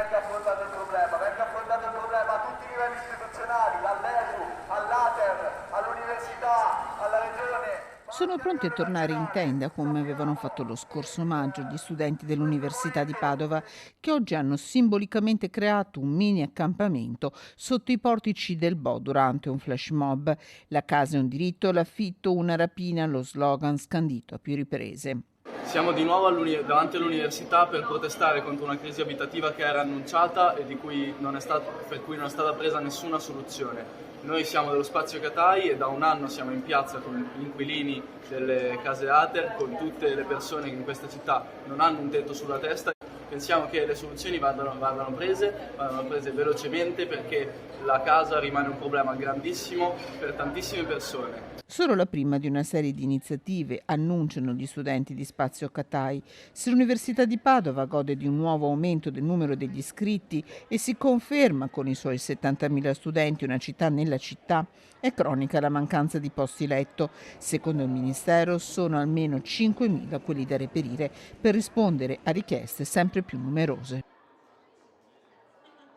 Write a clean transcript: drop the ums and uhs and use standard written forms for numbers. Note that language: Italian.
venga affrontato il problema a tutti i livelli istituzionali, all'ESU, all'Ater, all'università, alla regione. Sono pronti a tornare in tenda come avevano fatto lo scorso maggio gli studenti dell'Università di Padova, che oggi hanno simbolicamente creato un mini accampamento sotto i portici del Bo durante un flash mob. La casa è un diritto, l'affitto una rapina, lo slogan scandito a più riprese. Siamo di nuovo davanti all'università per protestare contro una crisi abitativa che era annunciata e per cui non è stata presa nessuna soluzione. Noi siamo dello Spazio Catai e da un anno siamo in piazza con gli inquilini delle case Ater, con tutte le persone che in questa città non hanno un tetto sulla testa. Pensiamo che le soluzioni vadano prese velocemente, perché la casa rimane un problema grandissimo per tantissime persone. Solo la prima di una serie di iniziative, annunciano gli studenti di Spazio Catai. Se l'Università di Padova gode di un nuovo aumento del numero degli iscritti e si conferma con i suoi 70.000 studenti una città nella città, è cronica la mancanza di posti letto. Secondo il Ministero sono almeno 5.000 quelli da reperire per rispondere a richieste sempre più numerose.